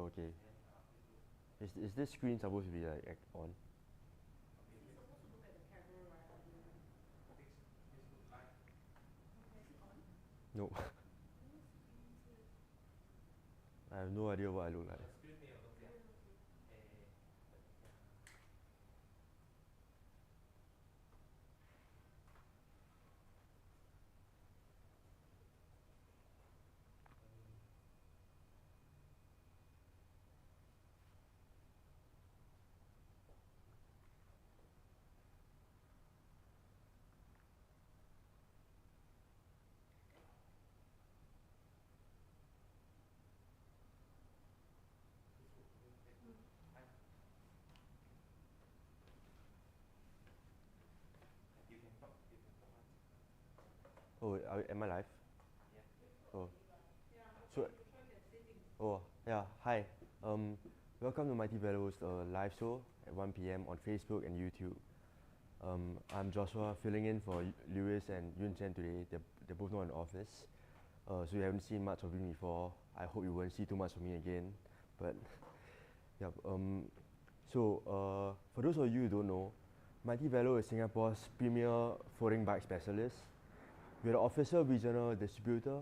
okay. Is this screen supposed to be like on? No. I have no idea what I look like. Oh, am I live? Oh, so oh yeah. Hi. Um, Welcome to Mighty Bellows live show at 1 p.m. on Facebook and YouTube. I'm Joshua, filling in for Lewis and Yun Chen today. They're both not in the office, so you haven't seen much of me before. I hope you won't see too much of me again. But yeah. For those of you who don't know, Mighty Velo is Singapore's premier folding bike specialist. We're the official regional distributor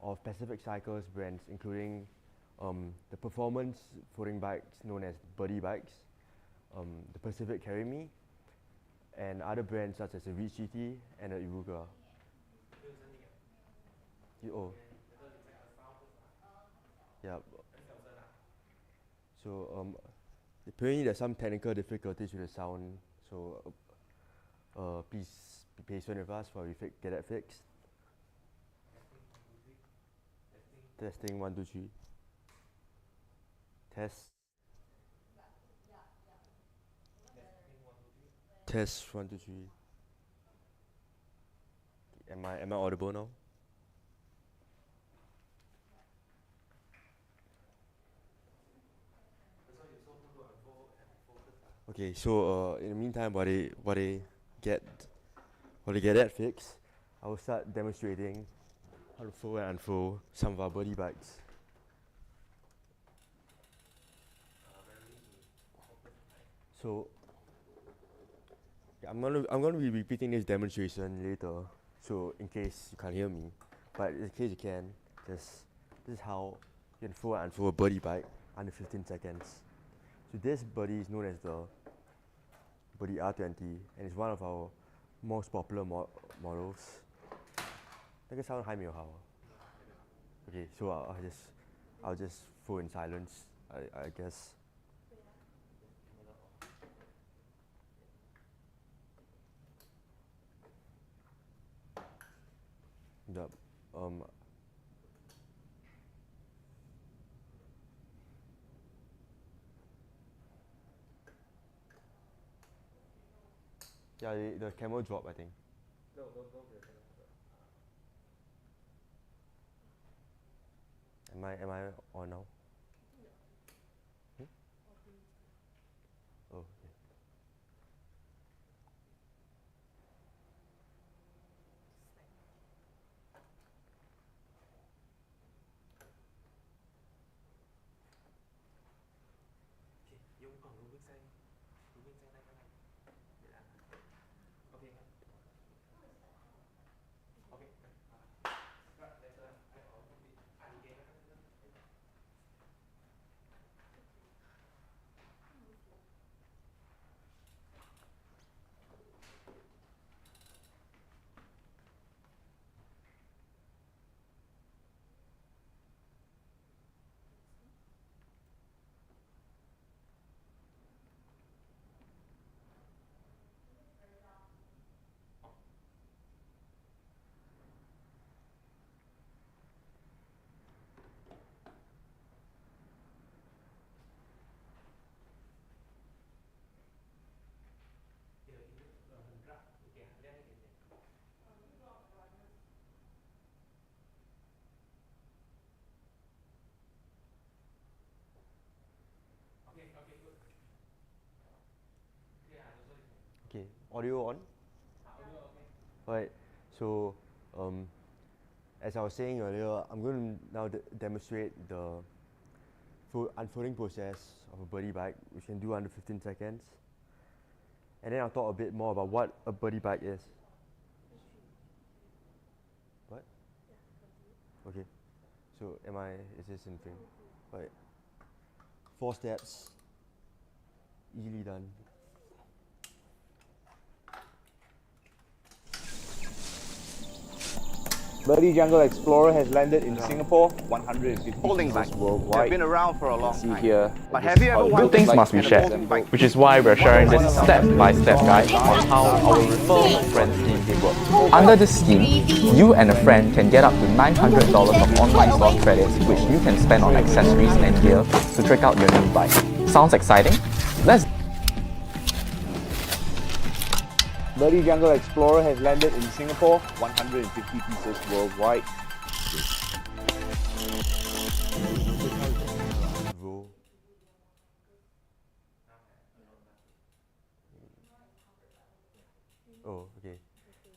of Pacific Cycles brands, including the performance folding bikes known as Birdie bikes, the Pacific Carry Me, and other brands such as the Reach GT and the Iruga. Oh, yeah. So apparently there's some technical difficulties with the sound, so please be patient with us while we get that fixed. Testing 1 2 3. Test. Test 1 2 3. Am I audible now? Okay, so in the meantime, get while they get that fixed, I will start demonstrating how to fold and unfold some of our Birdie bikes. So yeah, I'm gonna be repeating this demonstration later, so in case you can't hear me, but in case you can, this is how you can fold and unfold a Birdie bike under 15 seconds. So this Birdie is known as the Birdie R20, and it's one of our most popular models. 那个 sound 还没有好。Okay, so I'll just fold in silence, I guess. The yeah, the camera dropped, I think. Am I on now? Hmm? Oh, okay. Okay, audio on? Right, so as I was saying earlier, I'm going to now demonstrate the unfolding process of a birdie bike, which can do under 15 seconds. And then I'll talk a bit more about what a birdie bike is. What? Okay. So is this in frame? Right. 4 steps. Easily done. Birdie Jungle Explorer has landed in Singapore, 150 Holding bike. pieces They've worldwide. been around for a long See time. here. But have you ever Good wondered things like must be an shared, holding bike? which is why we're sharing this step-by-step guide on how our Refer a Friend scheme works. Under this scheme, you and a friend can get up to $900 of online store credits, which you can spend on accessories and gear to trick out your new bike. Sounds exciting? Let's Birdie Jungle Explorer has landed in Singapore, 150 pieces worldwide. Row. Oh, okay.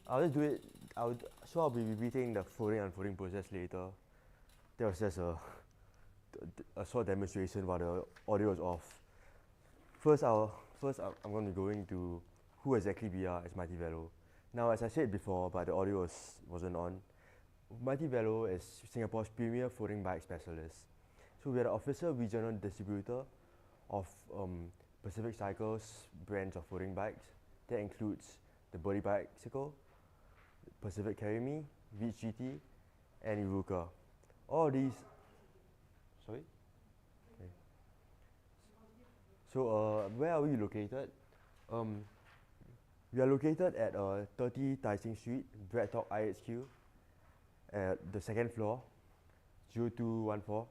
I'll just do it. I'll be repeating the folding and unfolding process later. That was just a short demonstration while the audio is off. First, I'm going to go into who exactly we are as Mighty Velo. Now, as I said before, but the audio wasn't on, Mighty Velo is Singapore's premier folding bike specialist. So we are the official regional distributor of Pacific Cycles brands of folding bikes. That includes the Birdie Bicycle, Pacific Carry Me, Beach GT, and Iruka. All these. Sorry? Okay. So where are we located? We are located at 30 Tai Seng Street, BreadTalk IHQ, at the second floor, 0214.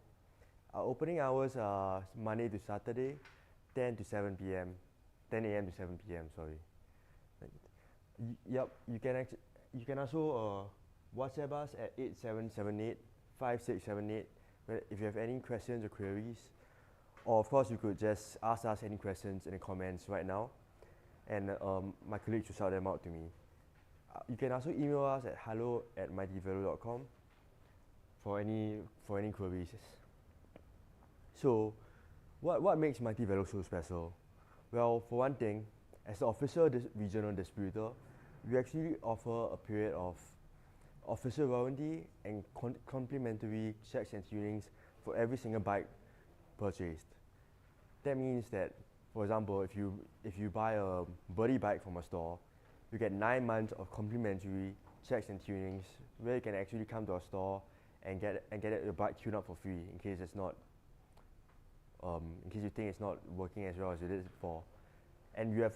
Our opening hours are Monday to Saturday, 10 to 7 p.m. 10 a.m. to 7 p.m. Sorry. Yep, you can also WhatsApp us at 8778-5678 if you have any questions or queries. Or of course, you could just ask us any questions in the comments right now, and my colleagues will shout them out to me. You can also email us at hello@mightyvelo.com for any queries. So, what makes Mighty Velo so special? Well, for one thing, as the official regional distributor, we actually offer a period of official warranty and complimentary checks and tunings for every single bike purchased. That means that, for example, if you buy a Birdie bike from a store, you get 9 months of complimentary checks and tunings where you can actually come to our store and get your bike tuned up for free in case it's not in case you think it's not working as well as it did before. And you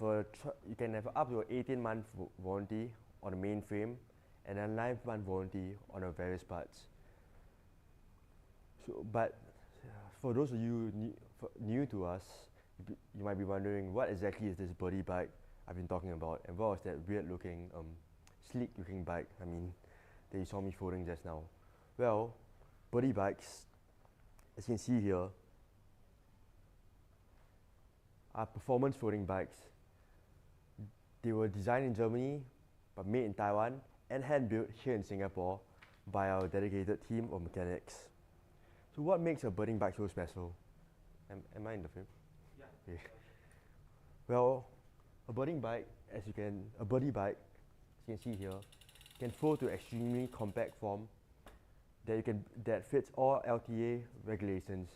can have up to an 18-month warranty on the main frame and a 9-month warranty on the various parts. So, but for those of you new to us, you might be wondering what exactly is this Birdie bike I've been talking about, and what was that weird-looking, sleek-looking bike? I mean, that you saw me folding just now. Well, Birdie bikes, as you can see here, are performance folding bikes. They were designed in Germany, but made in Taiwan, and hand-built here in Singapore by our dedicated team of mechanics. So what makes a birding bike so special? Am I in the frame? Yeah. Okay. Well, a birdie bike, as you can see here, can fold to extremely compact form that fits all LTA regulations.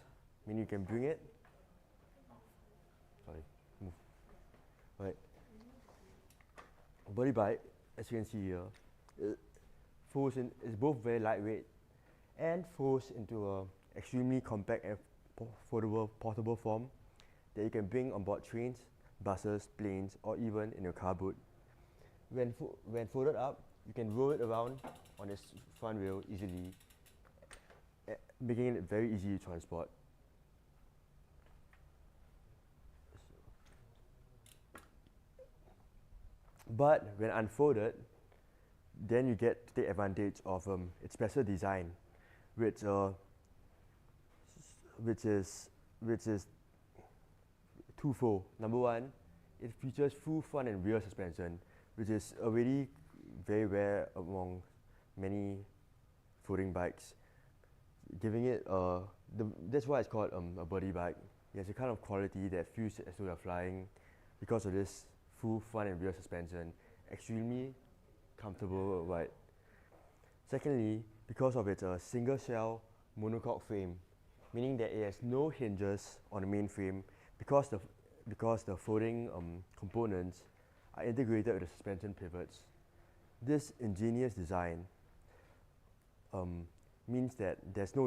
Meaning you can bring it. Sorry, move. Right. A birdie bike, as you can see here, is both very lightweight and folds into a extremely compact and foldable portable form that you can bring on board trains, buses, planes, or even in your car boot. When folded up, you can roll it around on its front wheel easily, making it very easy to transport. But when unfolded, then you get to take advantage of its special design, which is twofold. Number one, it features full front and rear suspension, which is already very rare among many folding bikes, giving it a That's why it's called a buddy bike. It has a kind of quality that feels as though you're flying because of this full front and rear suspension, extremely comfortable ride. Secondly, because of its single shell monocoque frame, meaning that it has no hinges on the main frame because the folding components are integrated with the suspension pivots. This ingenious design means that there's no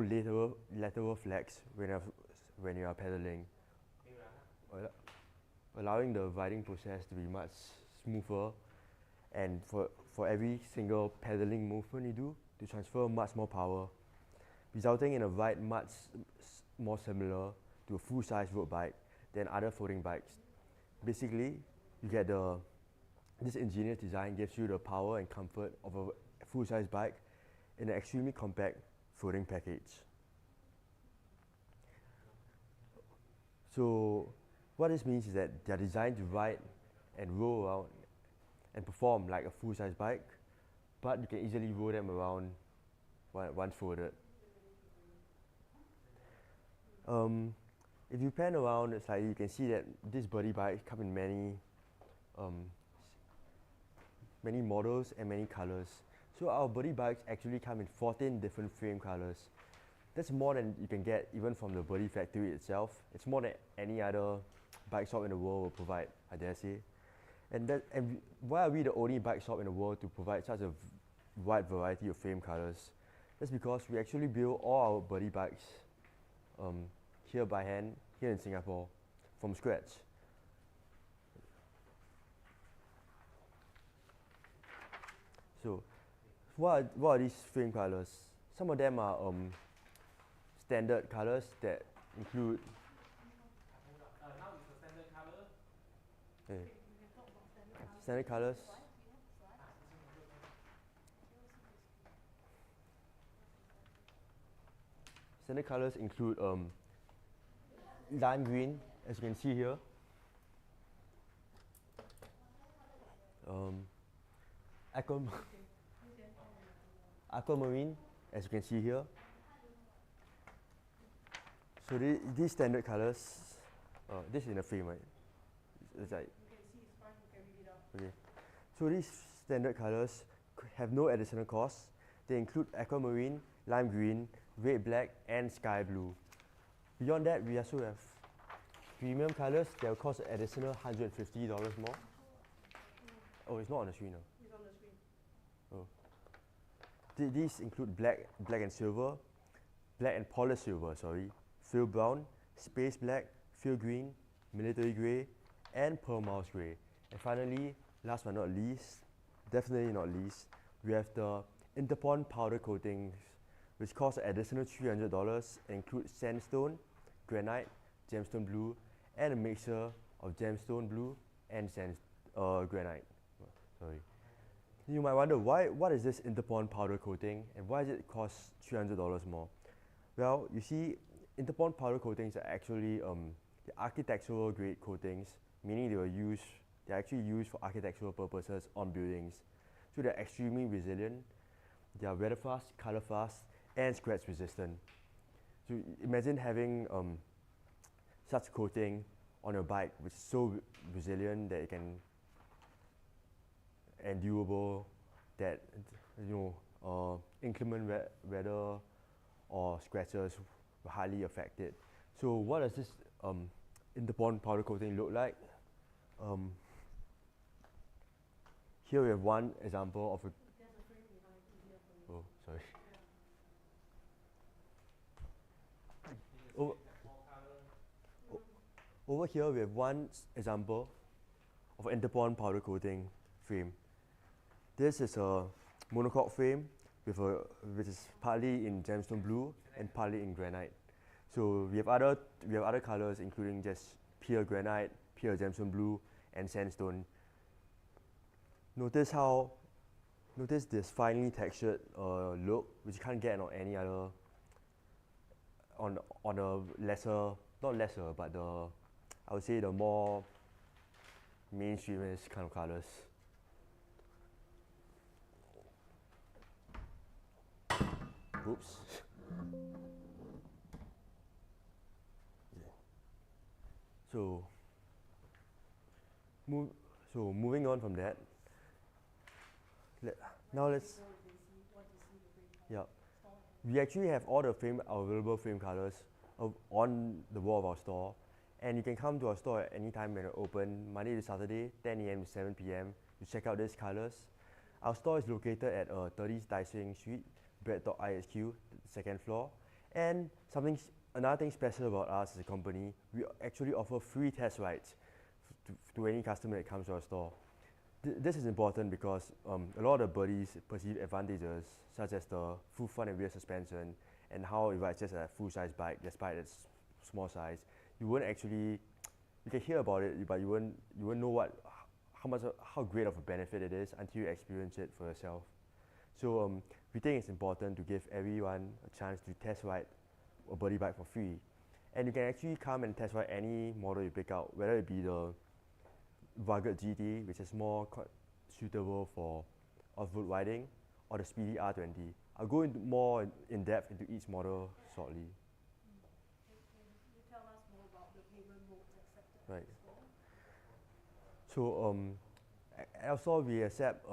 lateral flex when you are pedaling, allowing the riding process to be much smoother, and for every single pedaling movement you do, to transfer much more power, resulting in a ride much more similar to a full-size road bike than other folding bikes. Basically, you get this ingenious design gives you the power and comfort of a full-size bike in an extremely compact folding package. So what this means is that they're designed to ride and roll around and perform like a full-size bike, but you can easily roll them around once folded. If you pan around slightly, you can see that this buddy bike come in many models and many colors. So our buddy bikes actually come in 14 different frame colors. That's more than you can get even from the buddy factory itself. It's more than any other bike shop in the world will provide, I dare say. And why are we the only bike shop in the world to provide such a wide variety of frame colors? That's because we actually build all our buddy bikes here by hand, here in Singapore, from scratch. So, what are these frame colors? Some of them are standard colors that include. Now it's a standard color. Okay. Standard colors. Standard colors include lime green, as you can see here. Aquamarine, as you can see here. So these standard colors, this is in a frame, right? It's like. Okay. So these standard colors have no additional cost. They include aquamarine, lime green, red black, and sky blue. Beyond that, we also have premium colors that will cost an additional $150 more. Oh, it's not on the screen now. It's on the screen. Oh. These include black and silver, black and polished silver, field brown, space black, field green, military grey, and pearl mouse grey. And finally, last but not least, definitely not least, we have the Interpon powder coatings, which cost an additional $300 and include sandstone, granite, gemstone blue, and a mixture of gemstone blue and granite. You might wonder what is this Interpon powder coating and why does it cost $300 more? Well, you see, Interpon powder coatings are actually the architectural grade coatings, meaning they're actually used for architectural purposes on buildings. So they're extremely resilient, they are weather fast, color fast, and scratch resistant. So imagine having such coating on your bike, which is so resilient that it can endurable, that inclement weather or scratches will hardly affect it. So what does this Interpon powder coating look like? Here we have one example of a. Oh, sorry. Over here we have one example of an Interpon powder coating frame. This is a monocoque frame which is partly in gemstone blue and partly in granite. So we have other colors including just pure granite, pure gemstone blue, and sandstone. Notice this finely textured look, which you can't get on any other, on a lesser, not lesser, but I would say the more mainstreamish kind of colors. Oops. So, moving on from that, now let's. Yeah, we actually have all the available frame colors on the wall of our store, and you can come to our store at any time when we're open, Monday to Saturday, 10 a.m. to 7 p.m. to check out these colors. Our store is located at 30 Tai Seng Street, BreadTalk IHQ, second floor. And another thing special about us as a company, we actually offer free test rides to any customer that comes to our store. This is important because a lot of the birdies perceive advantages such as the full front and rear suspension and how it rides just a full-size bike despite its small size. You can hear about it, but you won't know how great of a benefit it is until you experience it for yourself. So we think it's important to give everyone a chance to test ride a birdie bike for free. And you can actually come and test ride any model you pick out, whether it be the Rugged GT, which is more suitable for off-road riding, or the Speedy R20. I'll go into more in depth into each model shortly. Can you tell us more about the payment modes accepted? Right. So also we accept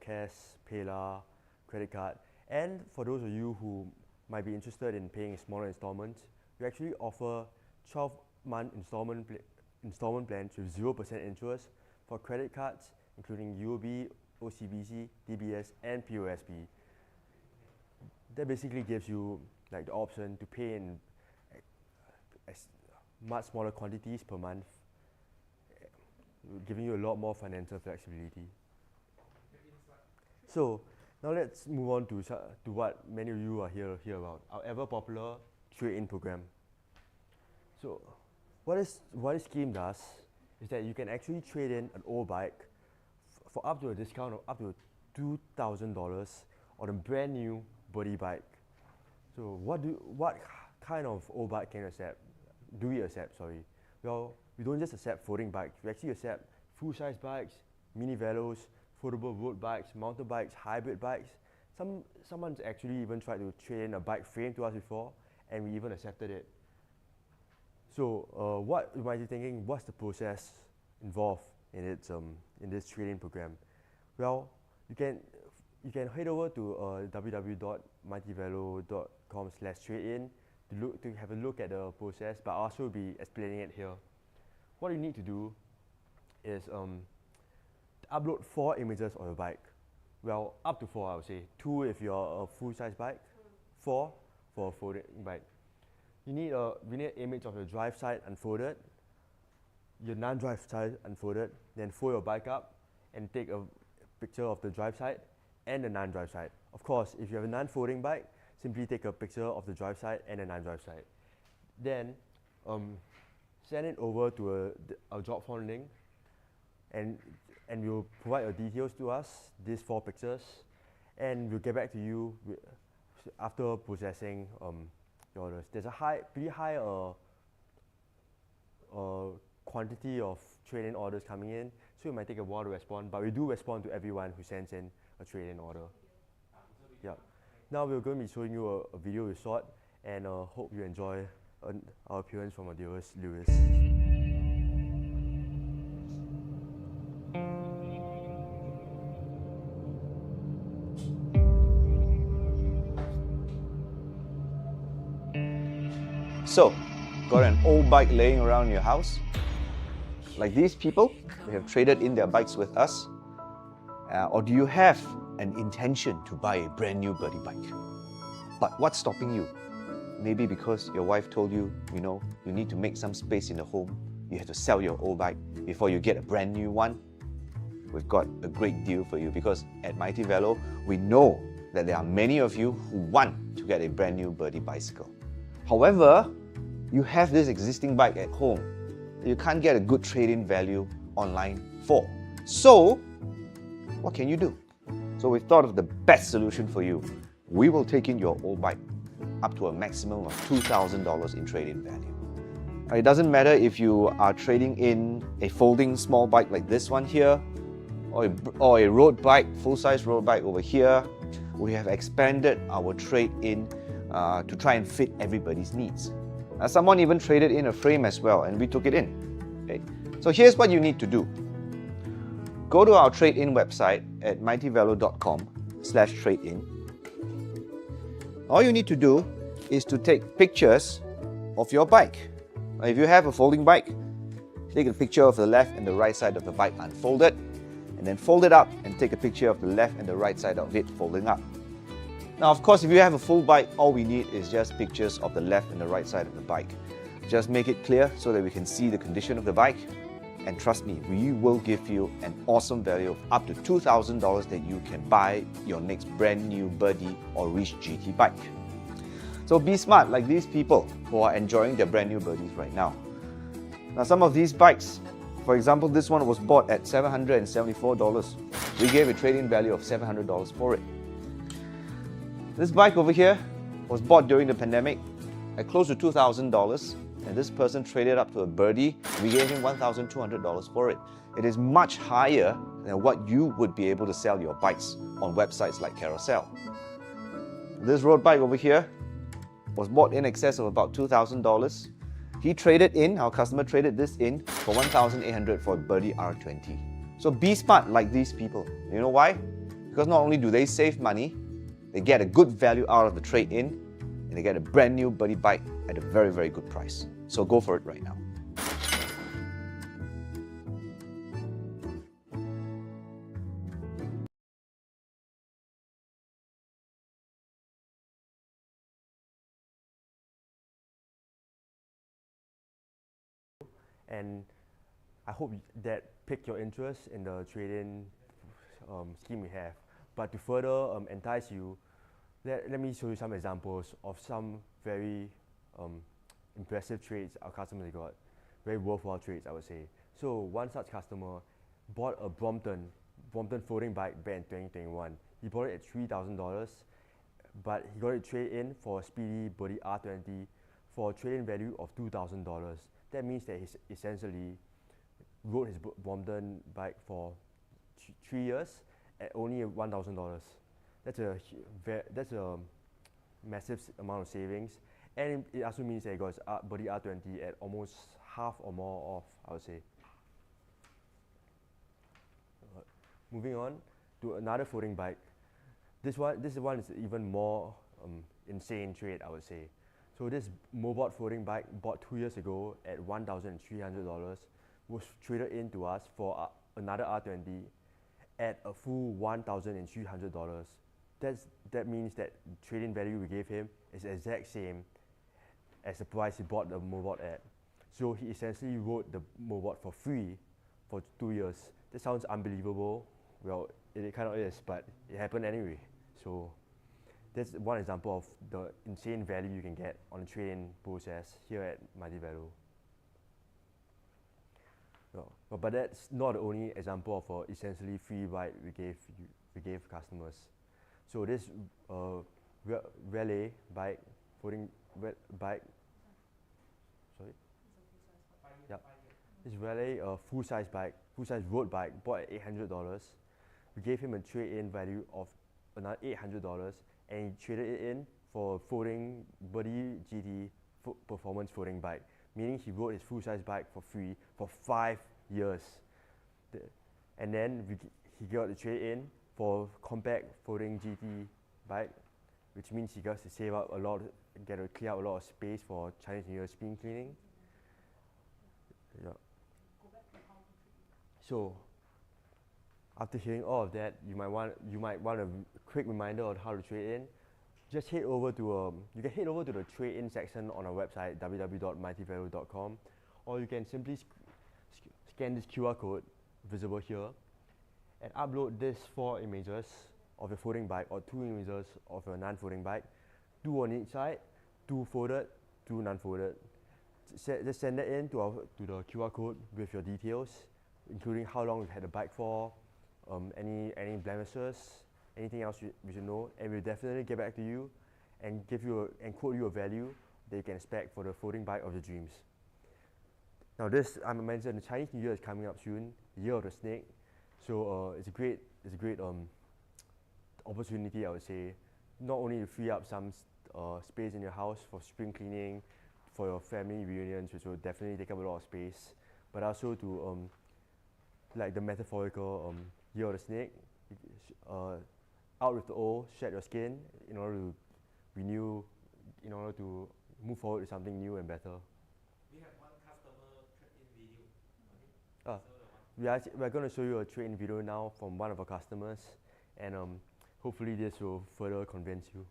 cash, PayLah, credit card, and for those of you who might be interested in paying smaller installments, we actually offer 12-month installment plans with 0% interest for credit cards, including UOB, OCBC, DBS, and POSB. That basically gives you like the option to pay in much smaller quantities per month, giving you a lot more financial flexibility. So now let's move on to what many of you are here about, our ever popular trade-in program. So what this scheme does is that you can actually trade in an old bike for up to a discount of up to $2,000 on a brand new birdie bike. So what kind of old bike can you accept? Do we accept, sorry? Well, we don't just accept folding bikes, we actually accept full-size bikes, mini velos, foldable road bikes, mountain bikes, hybrid bikes. Someone's actually even tried to trade in a bike frame to us before, and we even accepted it. So what you might be thinking, what's the process involved in this trade-in program? Well, you can head over to www.mightyvelo.com/trade-in to have a look at the process, but I'll also be explaining it here. What you need to do is upload 4 images of your bike. Well, up to 4, I would say. 2 if you're a full-size bike, 4 for a folding bike. We need an image of your drive side unfolded, your non-drive side unfolded, then fold your bike up and take a picture of the drive side and the non-drive side. Of course, if you have a non-folding bike, simply take a picture of the drive side and the non-drive side. Then send it over to a Jotform link, and we'll provide your details to us, these 4 pictures, and we'll get back to you after processing your orders. There's a pretty high quantity of trade-in orders coming in, so it might take a while to respond, but we do respond to everyone who sends in a trade-in order. Yeah. Now we're going to be showing you a video we shot, and hope you enjoy our appearance from our dearest Lewis. So, got an old bike laying around your house? Like these people, they have traded in their bikes with us. Or do you have an intention to buy a brand new birdie bike? But what's stopping you? Maybe because your wife told you, you need to make some space in the home. You have to sell your old bike before you get a brand new one. We've got a great deal for you because at Mighty Velo, we know that there are many of you who want to get a brand new birdie bicycle. However, you have this existing bike at home that you can't get a good trade-in value online for. So, what can you do? So we've thought of the best solution for you. We will take in your old bike up to a maximum of $2,000 in trade-in value. Now, it doesn't matter if you are trading in a folding small bike like this one here, or a road bike, full-size road bike over here. We have expanded our trade-in to try and fit everybody's needs. Someone even traded in a frame as well, and we took it in. Okay? So here's what you need to do. Go to our trade-in website at mightyvalue.com/trade-in. All you need to do is to take pictures of your bike. Now, if you have a folding bike, take a picture of the left and the right side of the bike unfolded, and then fold it up and take a picture of the left and the right side of it folding up. Now, of course, if you have a full bike, all we need is just pictures of the left and the right side of the bike. Just make it clear so that we can see the condition of the bike. And trust me, we will give you an awesome value of up to $2,000 that you can buy your next brand new Birdie or Reach GT bike. So be smart like these people who are enjoying their brand new Birdies right now. Now, some of these bikes, for example, this one was bought at $774. We gave a trade-in value of $700 for it. This bike over here was bought during the pandemic at close to $2,000, and this person traded up to a Birdie. We gave him $1,200 for it. It is much higher than what you would be able to sell your bikes on websites like Carousel. This road bike over here was bought in excess of about $2,000. He traded in, our customer traded this in for $1,800 for a Birdie R20. So be smart like these people. You know why? Because not only do they save money, they get a good value out of the trade-in, and they get a brand new Birdie bike at a very, very good price. So go for it right now. And I hope that piqued your interest in the trade-in scheme we have. But to further entice you, let me show you some examples of some very impressive trades our customers got. Very worthwhile trades, I would say. So one such customer bought a Brompton folding bike back in 2021. He bought it at $3,000, but he got it trade-in for a Speedy Birdie R20 for a trade-in value of $2,000. That means that he essentially rode his Brompton bike for 3 years at only $1,000. That's a massive amount of savings, and it also means that he got his Birdie R20 at almost half or more off, I would say. Moving on to another folding bike. This one is even more insane trade, I would say. So this Mobot folding bike bought 2 years ago at $1,300 was traded in to us for another R20 at a full $1,300. That means that trade-in value we gave him is the exact same as the price he bought the Mobot at. So he essentially rode the Mobot for free for 2 years. That sounds unbelievable. Well, it kind of is, but it happened anyway. So that's one example of the insane value you can get on the trade-in process here at Mighty Value. No, but that's not the only example of an essentially free ride we gave customers. So this Raleigh bike, bike. Sorry. Yep. This Raleigh full-size road bike bought at $800. We gave him a trade-in value of another $800, and he traded it in for a folding Birdie GT performance folding bike, meaning he rode his full-size bike for free for 5 years. And then he got the trade-in for compact folding GT bike, which means he got to save up a lot, get to clear out a lot of space for Chinese New Year spring cleaning. Yeah. So after hearing all of that, you might want a quick reminder on how to trade in. Just head over to you can head over to the trade-in section on our website www.mightyvalue.com, or you can simply scan this QR code visible here and upload these 4 images of your folding bike or 2 images of your non-folding bike, 2 on each side, 2 folded, 2 non-folded. Just send that in to the QR code with your details, including how long you've had the bike for, any blemishes, anything else you should know, and we'll definitely get back to you and quote you a value that you can expect for the folding bike of your dreams. Now this, I mentioned, the Chinese New Year is coming up soon, Year of the Snake, so it's a great opportunity, I would say, not only to free up some space in your house for spring cleaning, for your family reunions, which will definitely take up a lot of space, but also to like the metaphorical year of the snake, out with the old, shed your skin in order to renew, in order to move forward to something new and better. We have one customer trade-in video. Okay. Ah, So the one. we're going to show you a trade-in video now from one of our customers, and hopefully this will further convince you.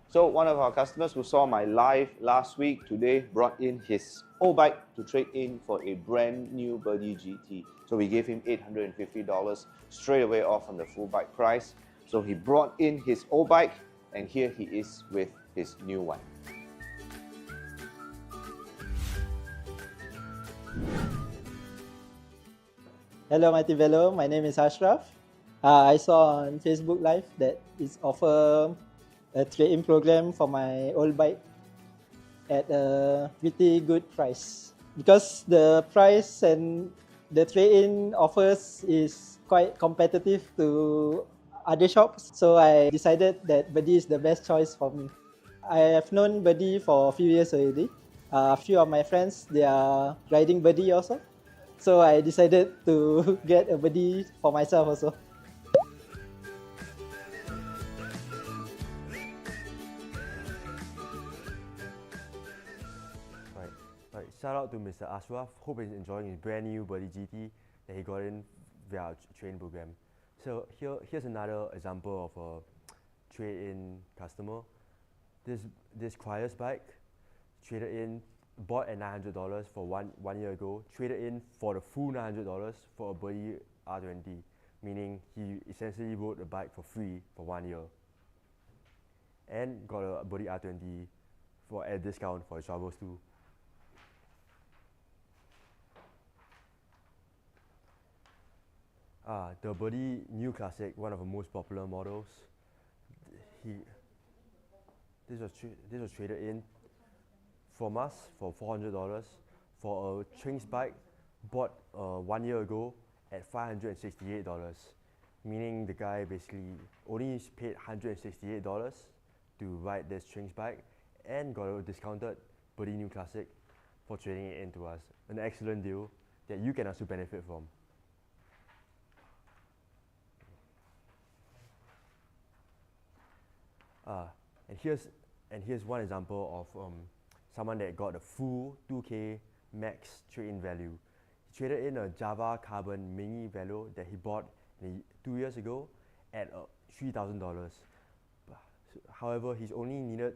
So one of our customers who saw my live last week today brought in his old bike to trade in for a brand new Birdie GT. So we gave him $850 straight away off from the full bike price. So he brought in his old bike and here he is with his new one. Hello, Mighty Velo. My name is Ashraf. I saw on Facebook Live that it's offer a trade-in program for my old bike at a pretty good price. Because the price and the trade-in offers is quite competitive to other shops, so I decided that Birdie is the best choice for me. I have known Birdie for a few years already. A few of my friends, they are riding Birdie also. So I decided to get a Birdie for myself also. Right, shout out to Mr. Ashraf. Hope he's enjoying his brand new Birdie GT that he got in via our trade-in program. So here's another example of a trade-in customer. This Quias bike, traded in, bought at $900 for one year ago, traded in for the full $900 for a Birdie R20, meaning he essentially rode the bike for free for 1 year, and got a Birdie R20 for a discount for his travels too. The Birdie New Classic, one of the most popular models. This was traded in from us for $400 for a Trinks bike bought 1 year ago at $568, meaning the guy basically only paid $168 to ride this Trinks bike and got a discounted Birdie New Classic for trading it in to us. An excellent deal that you can also benefit from. And here's one example of someone that got a full 2K max trade-in value. He traded in a Java Carbon Mini Velo that he bought 2 years ago at $3,000. However, he's only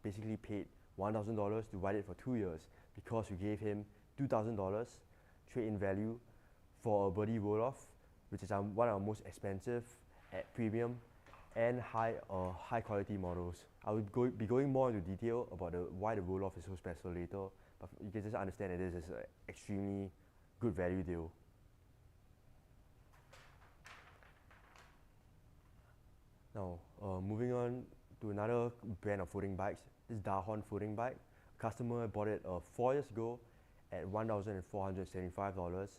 basically paid $1,000 to ride it for 2 years because we gave him $2,000 trade-in value for a Birdie roll-off, which is one of our most expensive at premium and high quality models. I will be going more into detail about why the roll-off is so special later, but you can just understand that this is an extremely good value deal. Now, moving on to another brand of footing bikes, this Dahon footing bike. Customer bought it 4 years ago at $1,475.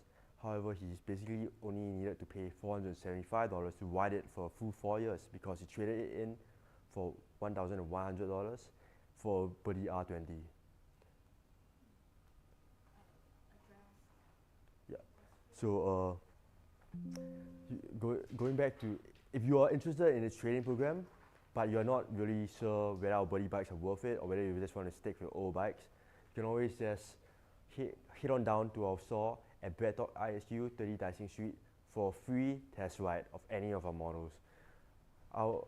However, he's basically only needed to pay $475 to ride it for a full 4 years because he traded it in for $1,100 for a Birdie R20. Yeah. So going back to, if you are interested in this training program, but you're not really sure whether our Birdie bikes are worth it or whether you just want to stick with old bikes, you can always just head on down to our store at BreadTalk ISU 30 Tai Seng Street for a free test ride of any of our models. Our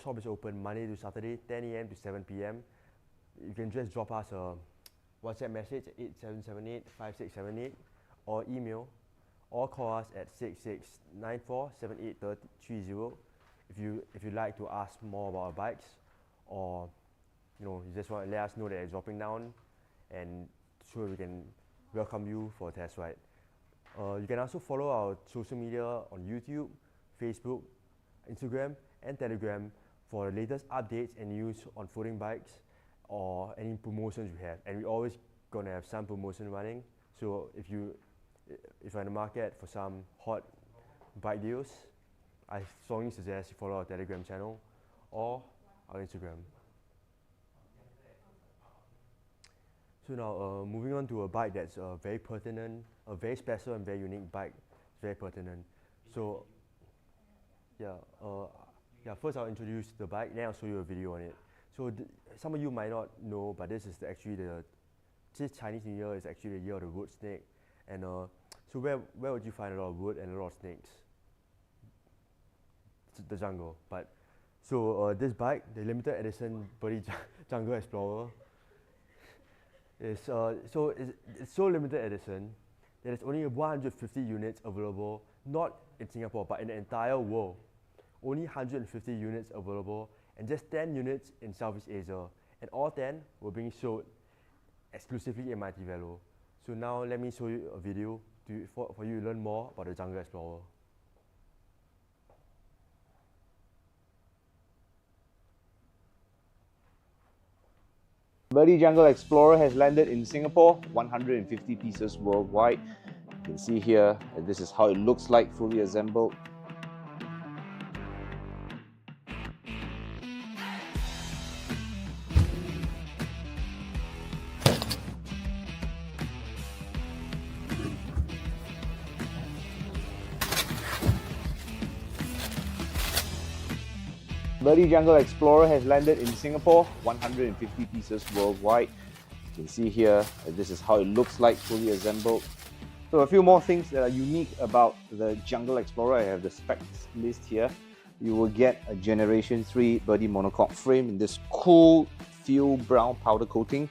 shop is open Monday to Saturday, 10 a.m. to 7 p.m. You can just drop us a WhatsApp message at 8778-5678 or email or call us at 6694-7830 if you'd like to ask more about our bikes, or you just want to let us know that it's dropping down, and so we can welcome you for a test ride. You can also follow our social media on YouTube, Facebook, Instagram, and Telegram for the latest updates and news on footing bikes or any promotions we have. And we're always going to have some promotion running. So if you're in the market for some hot bike deals, I strongly suggest you follow our Telegram channel or our Instagram. So now, moving on to a bike that's very pertinent, a very special and very unique bike. It's very pertinent. So, yeah, first I'll introduce the bike, then I'll show you a video on it. So some of you might not know, but this is this Chinese New Year is actually the year of the wood snake. And so where would you find a lot of wood and a lot of snakes? The jungle. But so this bike, the limited edition Birdie Jungle Explorer, it's so limited edition that there's only 150 units available, not in Singapore, but in the entire world. Only 150 units available, and just 10 units in Southeast Asia, and all 10 were being sold exclusively in Mighty Velo. So now let me show you a video for you to learn more about the Jungle Explorer. Birdie Jungle Explorer has landed in Singapore, 150 pieces worldwide. You can see here that this is how it looks like, fully assembled. Birdie Jungle Explorer has landed in Singapore, 150 pieces worldwide. You can see here that this is how it looks like, fully assembled. So a few more things that are unique about the Jungle Explorer. I have the specs list here. You will get a Generation 3 Birdie monocoque frame in this cool fuel brown powder coating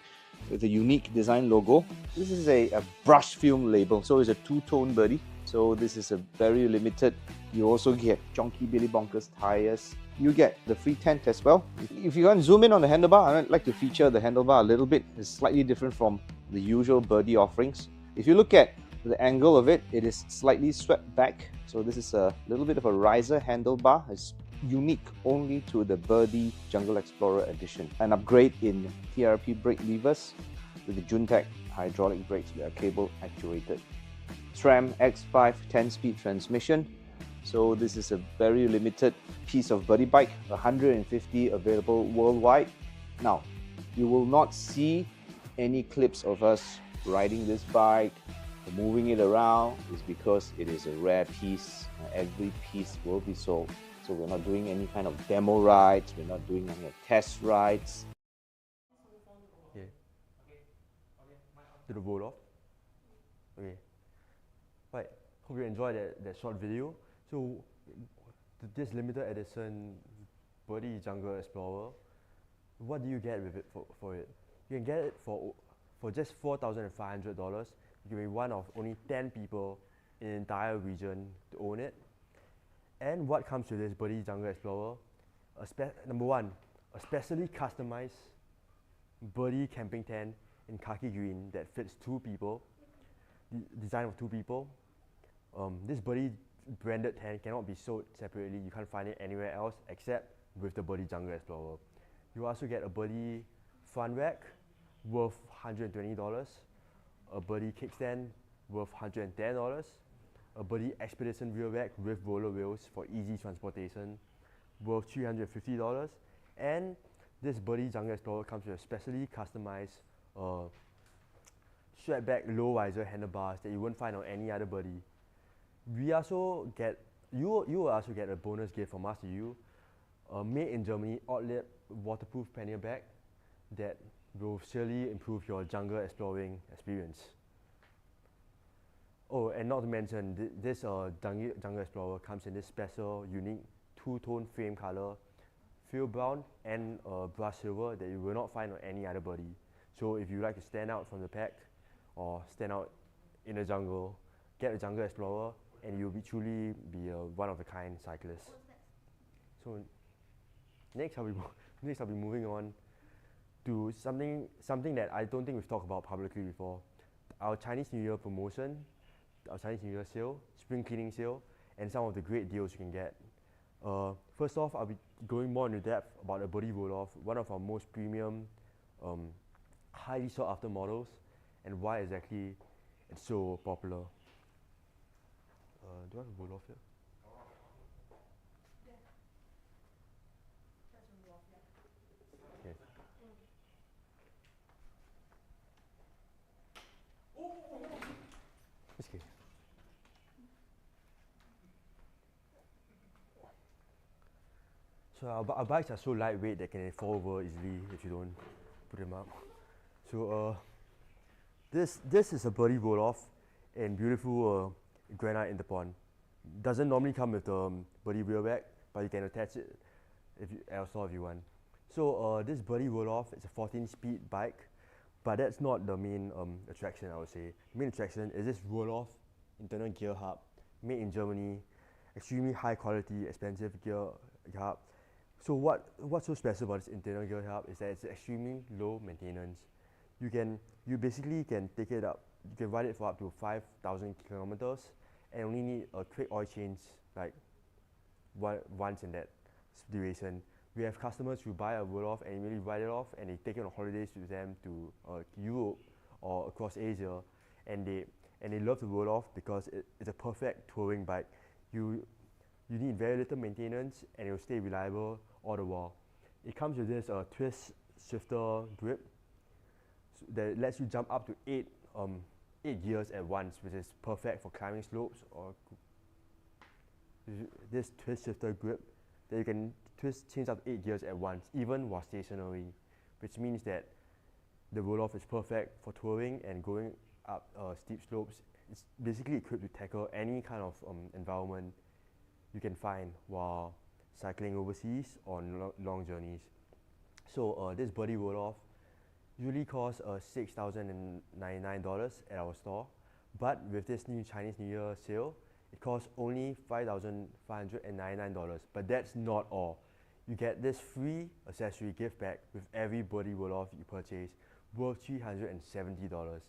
with a unique design logo. This is a brush film label, so it's a two-tone Birdie. So this is a very limited. You also get Jonky Billy Bonkers tires. You get the free tent as well. If you want to zoom in on the handlebar, I'd like to feature the handlebar a little bit. It's slightly different from the usual Birdie offerings. If you look at the angle of it, it is slightly swept back. So this is a little bit of a riser handlebar. It's unique only to the Birdie Jungle Explorer edition. An upgrade in TRP brake levers with the Juntec hydraulic brakes that are cable actuated. SRAM X5 10-speed transmission. So this is a very limited piece of Birdie bike, 150 available worldwide. Now, you will not see any clips of us riding this bike or moving it around. It's because it is a rare piece. Every piece will be sold. So we're not doing any kind of demo rides, we're not doing any test rides. Okay. Did it roll off? Okay. Right. Hope you enjoyed that short video. So this limited edition Birdie Jungle Explorer, what do you get with it for it? You can get it for just $4,500. You can be one of only 10 people in the entire region to own it. And what comes with this Birdie Jungle Explorer? Number one, a specially customized Birdie camping tent in khaki green that fits 2 people, designed for 2 people. This Birdie branded tent cannot be sold separately. You can't find it anywhere else except with the Birdie Jungle Explorer. You also get a Birdie front rack worth $120, a Birdie kickstand worth $110, a Birdie Expedition rear rack with roller wheels for easy transportation worth $350, and this Birdie Jungle Explorer comes with a specially customized strap back low riser handlebars that you won't find on any other Birdie. We also get, you will also get a bonus gift from us to you, a made in Germany Ortlieb waterproof pannier bag that will surely improve your jungle exploring experience. Oh, and not to mention, this Jungle Explorer comes in this special, unique 2-tone frame color, field brown and brush silver that you will not find on any other Birdie. So if you like to stand out from the pack or stand out in the jungle, get a Jungle Explorer and you'll truly be a one-of-a-kind cyclist. So next I'll be moving on to something that I don't think we've talked about publicly before. Our Chinese New Year promotion, our Chinese New Year sale, spring cleaning sale, and some of the great deals you can get. First off, I'll be going more into depth about the Birdie Roll-Off, one of our most premium, highly sought after models, and why exactly it's so popular. Do I have a roll-off here? So our bikes are so lightweight that can fall over easily if you don't put them up. So this is a birdie roll off in beautiful granite in the pond. Doesn't normally come with birdie wheelback, but you can attach it elsewhere if you want. So this birdie roll off is a 14-speed bike, but that's not the main attraction, I would say. The main attraction is this roll off internal gear hub made in Germany, extremely high quality, expensive gear hub. So what's so special about this internal gear hub is that it's extremely low maintenance. You basically can take it up, you can ride it for up to 5,000 kilometers and only need a quick oil change like once in that duration. We have customers who buy a roll-off and immediately ride it off and they take it on holidays with them to Europe or across Asia, and they love the roll-off because it's a perfect touring bike. You need very little maintenance and it will stay reliable all the while. It comes with this twist shifter grip that lets you jump up to 8 gears at once, which is perfect for climbing slopes, or this twist shifter grip that you can change up to 8 gears at once, even while stationary, which means that the roll-off is perfect for touring and going up steep slopes. It's basically equipped to tackle any kind of environment you can find while cycling overseas on long journeys. So this birdie roll-off usually costs $6,099 at our store, but with this new Chinese New Year sale, it costs only $5,599. But that's not all. You get this free accessory gift pack with every birdie roll-off you purchase, worth $370.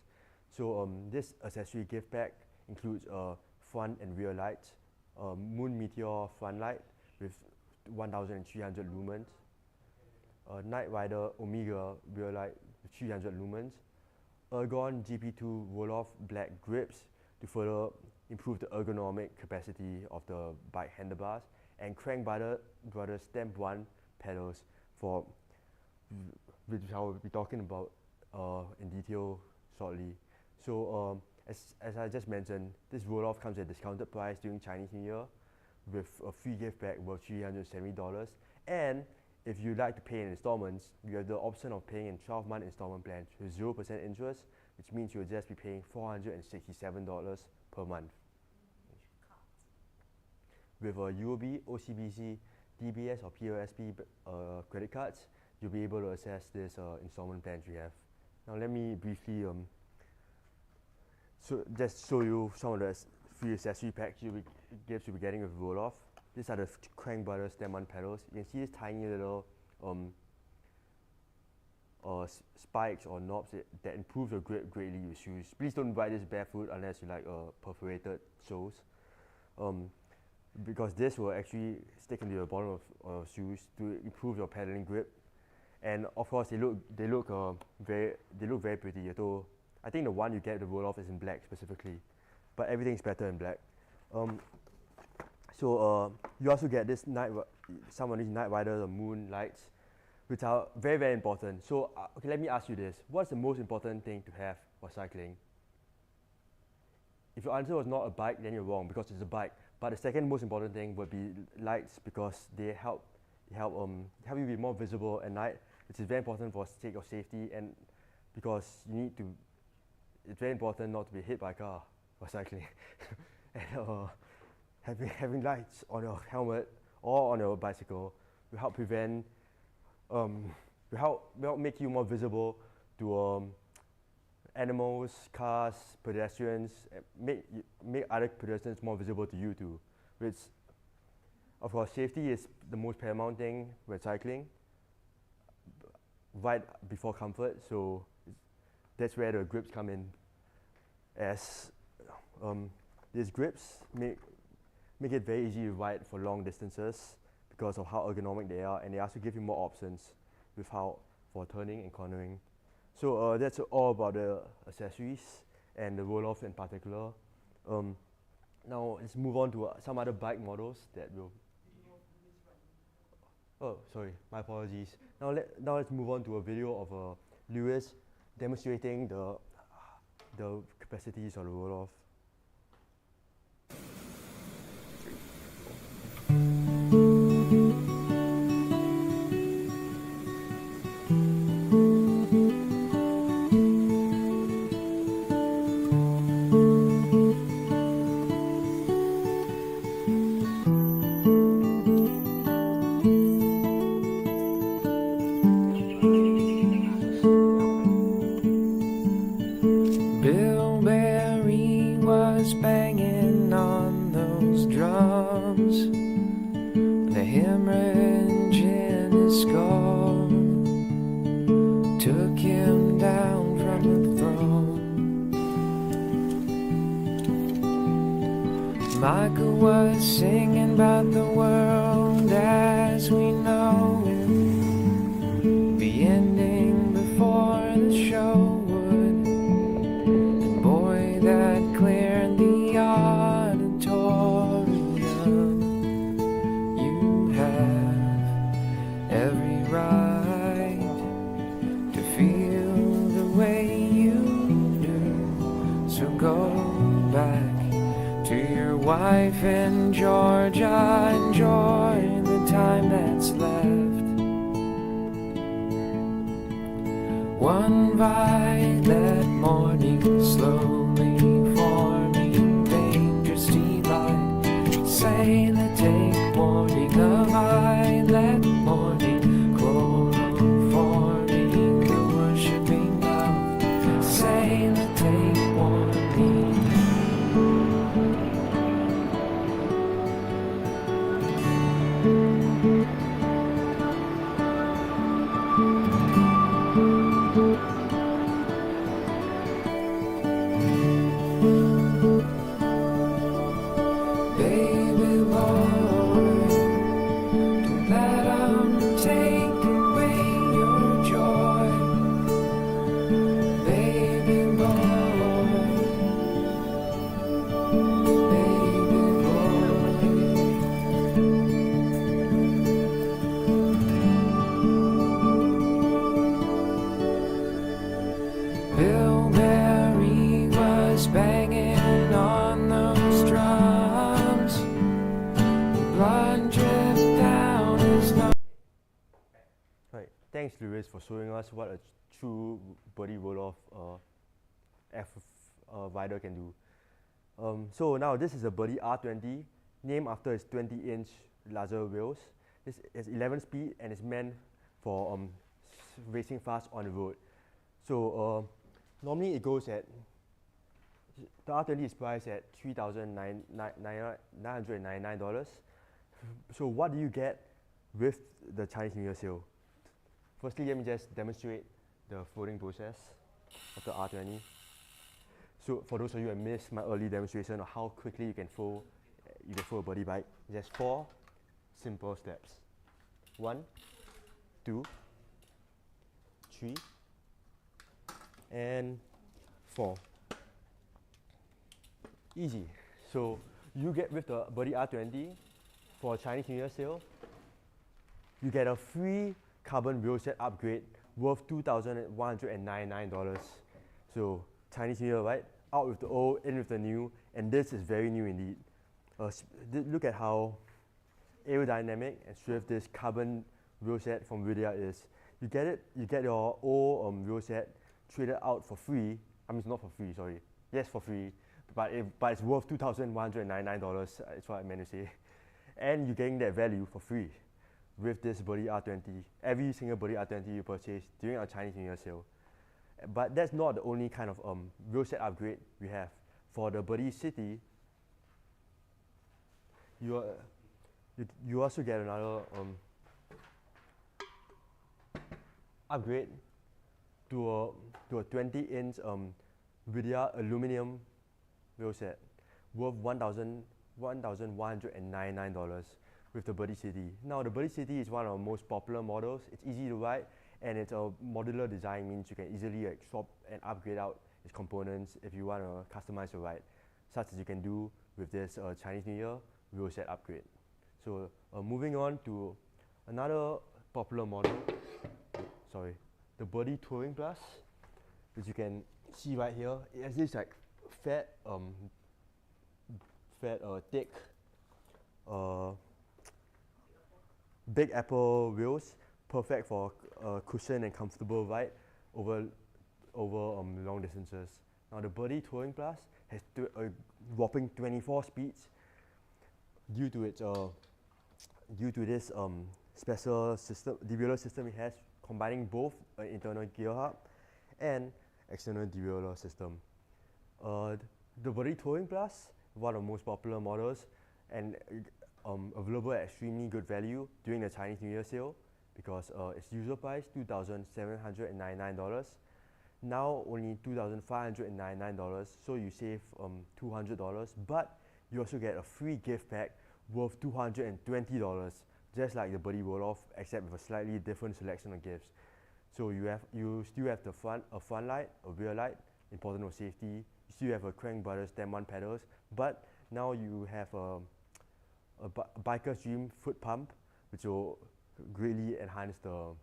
So this accessory gift pack includes front and rear lights, Moon Meteor front light with 1,300 lumens, Night Rider Omega rear light with 300 lumens, Ergon GP2 roll-off black grips to further improve the ergonomic capacity of the bike handlebars, and Crank Brothers Stamp 1 pedals, which I will be talking about in detail shortly. So as I just mentioned, this roll-off comes at a discounted price during Chinese New Year with a free gift pack worth $370. And if you'd like to pay in installments, you have the option of paying in 12-month installment plans with 0% interest, which means you'll just be paying $467 per month. With a UOB, OCBC, DBS or POSB credit cards, you'll be able to access this installment plans we have. Now let me briefly just show you some of the free accessory packs you'll be getting with roll-off. These are the Crank Brothers Stamp 1 pedals. You can see these tiny little spikes or knobs that improve your grip greatly with shoes. Please don't ride this barefoot unless you like perforated soles, because this will actually stick into the bottom of shoes to improve your pedaling grip. And of course, they look very pretty. Although I think the one you get the roll-off is in black specifically, but everything's better in black. So you also get this some of these Night Rider Moon lights, which are very, very important. So okay, let me ask you this: what's the most important thing to have for cycling? If your answer was not a bike, then you're wrong, because it's a bike. But the second most important thing would be lights, because they help you be more visible at night, which is very important for sake of safety, and because it's very important not to be hit by a car while cycling. And having lights on your helmet or on your bicycle will help prevent, will help make you more visible to animals, cars, pedestrians, make other pedestrians more visible to you too. Which, of course, safety is the most paramount thing when cycling, right before comfort. So that's where the grips come in. As these grips make it very easy to ride for long distances because of how ergonomic they are, and they also give you more options for turning and cornering. So that's all about the accessories and the roll-off in particular. Now let's move on to some other bike models that will. Oh, sorry, my apologies. Now let's move on to a video of Lewis demonstrating the capacities of the roll-off. drums, the hemorrhage in his skull took him down from the throne. Michael was singing about the world as we know it, the ending before the show would. And boy, that cleared the auditorium. You have every right to feel the way you do. So go back to your wife in Georgia, enjoy the time that's left. One violet morning, slowly forming dangerous delight. Sailor, take warning, a violet morning, chloroforming the worshipping of. Sailor, take warning. Baby boy, don't let 'em take away your joy. Baby boy, baby boy. Bill Berry was banging on those drums. Blood dripped down his nose. Right. Thanks, Lewis, for showing us what a true body roll-off Vider can do. So now this is a Buddy R20, named after its 20-inch laser wheels. This is 11 speed and is meant for racing fast on the road. So normally it goes at, the R20 is priced at $3,999. So what do you get with the Chinese New Year sale? Firstly, let me just demonstrate the folding process of the R20. So for those of you who missed my early demonstration of how quickly you can fold a Buddy bike, just 4 simple steps. 1, 2, 3, and 4. Easy. So you get with the Buddy R20 for Chinese New Year sale, you get a free carbon wheel set upgrade worth $2,199. So Chinese New Year, right? Out with the old, in with the new, and this is very new indeed. Look at how aerodynamic and swift this carbon wheel set from Widia is. You get your old wheel set traded out for free. I mean, it's not for free, sorry. Yes, for free, but it's worth $2,199. That's what I meant to say. And you're getting that value for free with this Buddy R20. Every single Buddy R20 you purchase during our Chinese New Year sale. But that's not the only kind of wheel set upgrade we have. For the Buddy City, you also get another upgrade to a 20-inch Widia aluminum wheel set worth $1,199 with the Buddy City. Now the Buddy City is one of our most popular models. It's easy to ride and it's a modular design, means you can easily swap and upgrade out its components if you want to customize your ride, such as you can do with this Chinese New Year wheel set upgrade. So moving on to another popular model, the Buddy Touring Plus, which you can see right here. It has this like thick, Big Apple wheels, perfect for cushion and comfortable ride over long distances. Now the Buddy Touring Plus has a whopping 24 speeds due to this special system, derailleur system it has, combining both an internal gear hub and external derailleur system. The Buddy Touring Plus, one of the most popular models, and available at extremely good value during the Chinese New Year sale because its usual price $2,799. Now only $2,599, so you save $200, but you also get a free gift pack worth $220, just like the Birdie Roll-Off, except with a slightly different selection of gifts. So you still have a front light, a rear light, important for safety. You still have a Crank Brothers Stem 1 pedals, but now you have a Biker's Dream foot pump, which will greatly enhance the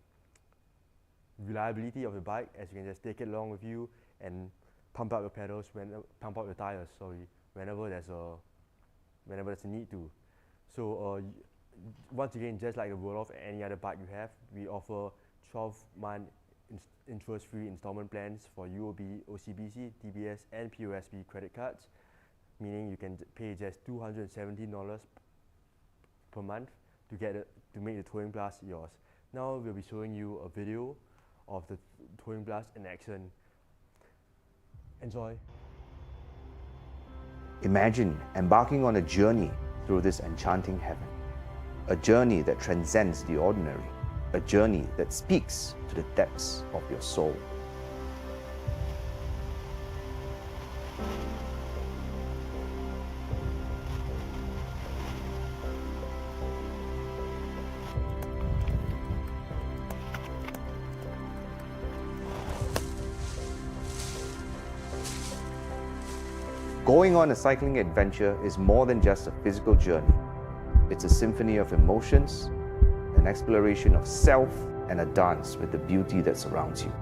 reliability of the bike, as you can just take it along with you and pump out your pedals, pump out your tires, whenever there's a need to. So once again, just like the Roll-Off and any other bike you have, we offer 12-month interest-free installment plans for UOB, OCBC, DBS, and POSB credit cards, meaning you can pay just $217 per month to make the Touring Plus yours. Now we'll be showing you a video of the Touring Plus in action. Enjoy. Imagine embarking on a journey through this enchanting heaven. A journey that transcends the ordinary. A journey that speaks to the depths of your soul. Going on a cycling adventure is more than just a physical journey. It's a symphony of emotions, an exploration of self, and a dance with the beauty that surrounds you.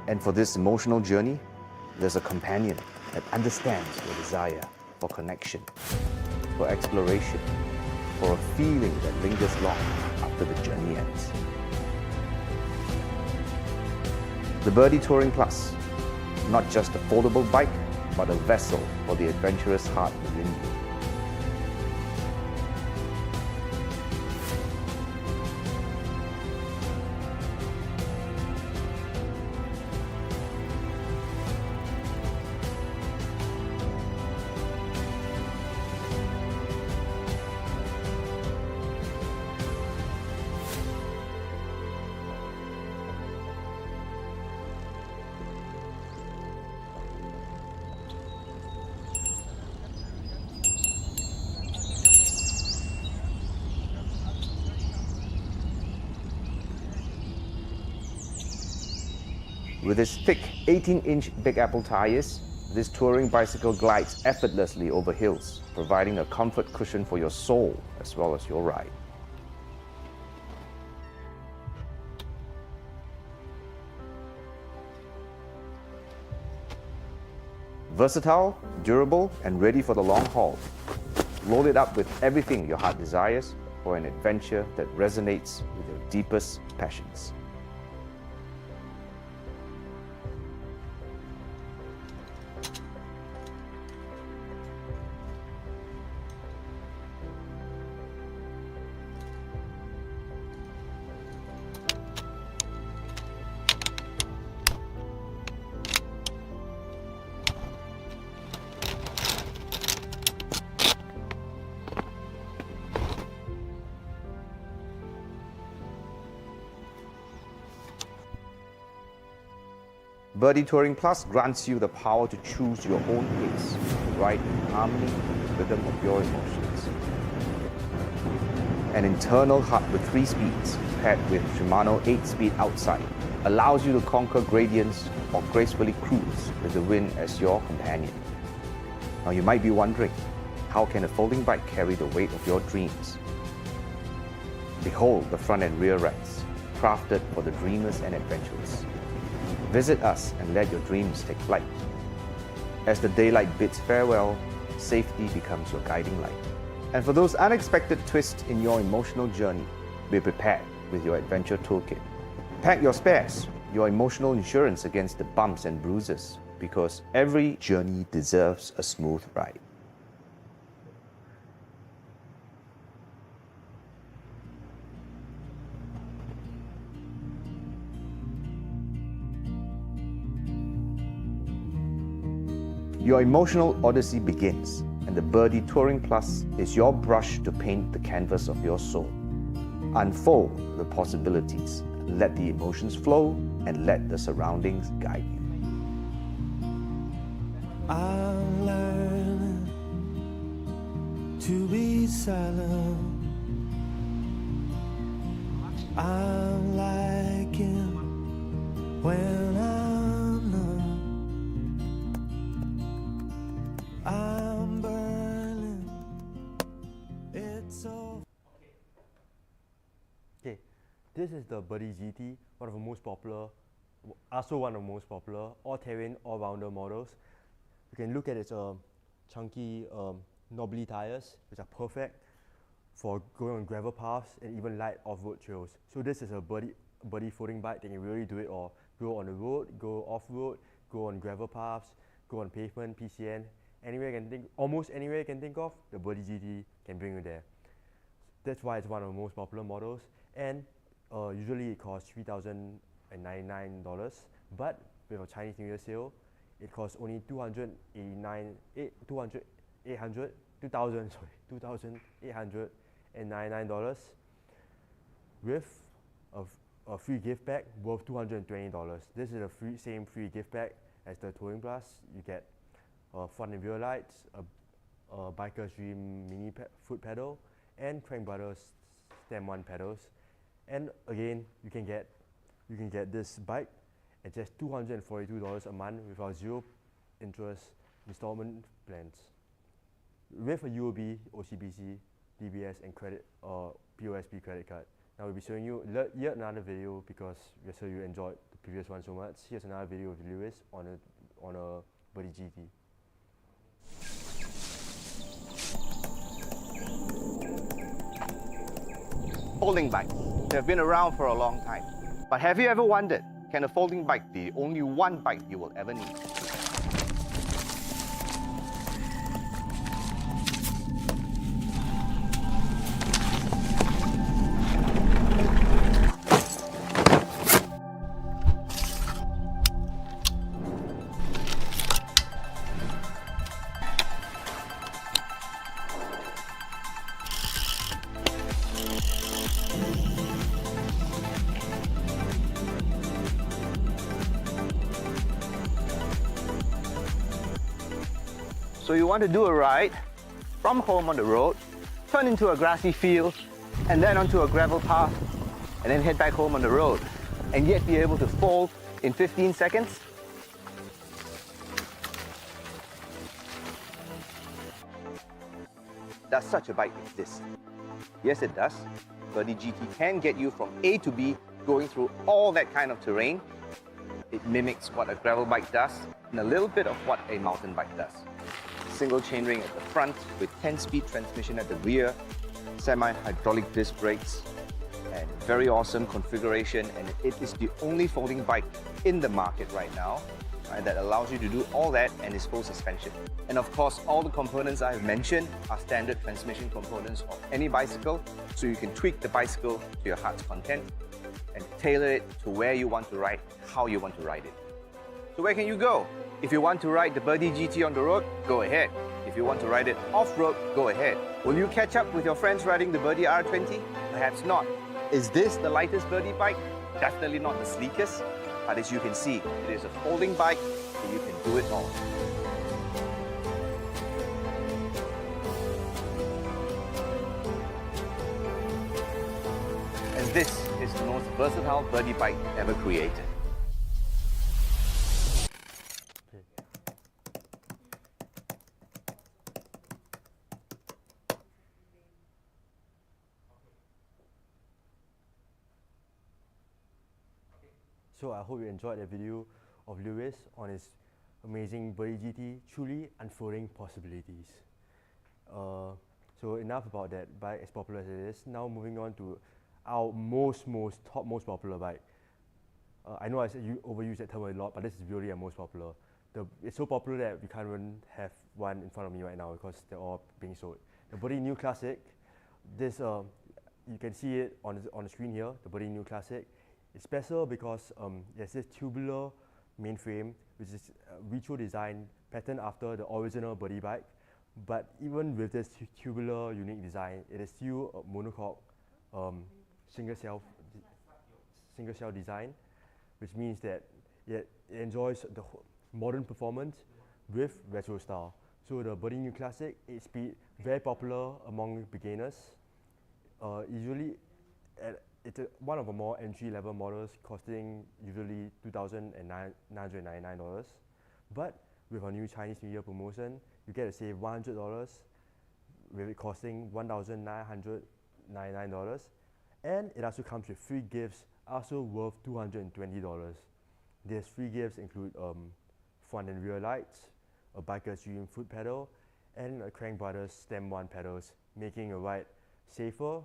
And for this emotional journey, there's a companion that understands your desire for connection, for exploration, for a feeling that lingers long after the journey ends. The Birdie Touring Plus, not just a foldable bike, but a vessel for the adventurous heart within you. With its thick 18-inch Big Apple tires, this touring bicycle glides effortlessly over hills, providing a comfort cushion for your soul as well as your ride. Versatile, durable, and ready for the long haul. Load it up with everything your heart desires for an adventure that resonates with your deepest passions. Birdie Touring Plus grants you the power to choose your own pace, to ride in harmony with the rhythm of your emotions. An internal hub with 3 speeds, paired with Shimano 8-speed outside, allows you to conquer gradients or gracefully cruise with the wind as your companion. Now you might be wondering, how can a folding bike carry the weight of your dreams? Behold the front and rear racks, crafted for the dreamers and adventurers. Visit us and let your dreams take flight. As the daylight bids farewell, safety becomes your guiding light. And for those unexpected twists in your emotional journey, be prepared with your adventure toolkit. Pack your spares, your emotional insurance against the bumps and bruises, because every journey deserves a smooth ride. Your emotional odyssey begins, and the Birdie Touring Plus is your brush to paint the canvas of your soul. Unfold the possibilities, let the emotions flow, and let the surroundings guide you. I'm learning to be silent. I'm liking when I'm not. I'm burning. It's so. Okay, this is the Birdie GT, one of the most popular, also one of the most popular all-terrain, all-rounder models. You can look at its chunky, knobbly tires, which are perfect for going on gravel paths and even light off-road trails. So this is a Birdie folding bike that can really do it all. Go on the road, go off-road, go on gravel paths, go on pavement, PCN, anywhere you can think, almost anywhere you can think of, the Birdie GT can bring you there. That's why it's one of the most popular models, and usually it costs $3,099, but with a Chinese New Year sale, it costs only $2,899 with a free gift bag worth $220. This is the same free gift bag as the Touring Plus. You get front and rear lights, a Biker's Dream mini foot pedal, and Crank Brothers Stem 1 pedals. And again, you can get this bike at just $242 a month with our zero interest installment plans, with a UOB, OCBC, DBS, and credit POSB credit card. Now we'll be showing you yet another video because we're sure you enjoyed the previous one so much. Here's another video of Lewis on a Birdie GT. Folding bikes. They have been around for a long time. But have you ever wondered, can a folding bike be the only one bike you will ever need? So you want to do a ride from home on the road, turn into a grassy field, and then onto a gravel path, and then head back home on the road, and yet be able to fold in 15 seconds? Does such a bike exist? Yes, it does. Birdie GT can get you from A to B, going through all that kind of terrain. It mimics what a gravel bike does, and a little bit of what a mountain bike does. Single chainring at the front with 10-speed transmission at the rear, semi-hydraulic disc brakes, and very awesome configuration. And it is the only folding bike in the market right now that allows you to do all that and is full suspension. And of course, all the components I have mentioned are standard transmission components of any bicycle, so you can tweak the bicycle to your heart's content and tailor it to where you want to ride, how you want to ride it. So where can you go? If you want to ride the Birdie GT on the road, go ahead. If you want to ride it off-road, go ahead. Will you catch up with your friends riding the Birdie R20? Perhaps not. Is this the lightest Birdie bike? Definitely not the sleekest. But as you can see, it is a folding bike, so you can do it all. And this is the most versatile Birdie bike ever created. So I hope you enjoyed the video of Lewis on his amazing Birdie GT, truly unfolding possibilities. So enough about that bike, as popular as it is. Now moving on to our most popular bike. I know I said you overuse that term a lot, but this is really our most popular. It's so popular that we can't even have one in front of me right now because they're all being sold. The Birdie New Classic. This you can see it on the screen here. The Birdie New Classic. It's special because there's this tubular main frame, which is retro design patterned after the original Buddy bike. But even with this tubular unique design, it is still a monocoque single cell design, which means that it enjoys the modern performance with retro style. So the Buddy New Classic 8-speed, very popular among beginners. Usually, it's one of the more entry-level models, costing usually $2,999. But with our new Chinese New Year promotion, you get to save $100, with it costing $1,999. And it also comes with free gifts, also worth $220. These free gifts include front and rear lights, a Biker's Dream foot pedal, and a Crank Brothers Stem 1 pedals, making a ride safer,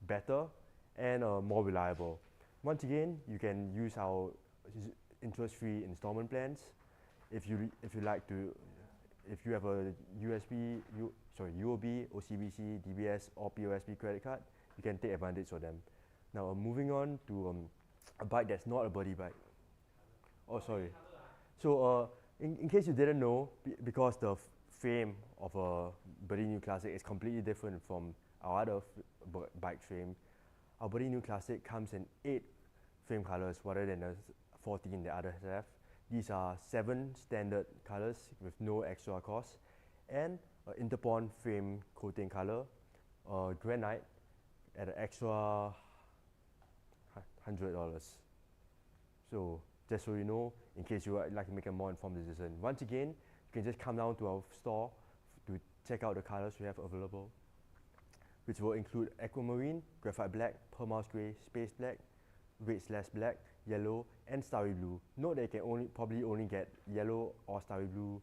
better, and more reliable. Once again, you can use our interest-free installment plans. If you like to, if you have a UOB, OCBC, DBS, or POSB credit card, you can take advantage of them. Now, moving on to a bike that's not a Buddy bike. Oh, sorry. So, in case you didn't know, because the frame of a Buddy New Classic is completely different from our other bike frame, our Buddy New Classic comes in 8 frame colors rather than the 14 the others have. These are 7 standard colors with no extra cost, and Interpon frame coating color, granite at an extra $100. So just so you know, in case you would like to make a more informed decision. Once again, you can just come down to our store to check out the colors we have available, which will include aquamarine, graphite black, pearl mouse grey, space black, red/black, yellow, and starry blue. Note that you can probably only get yellow or starry blue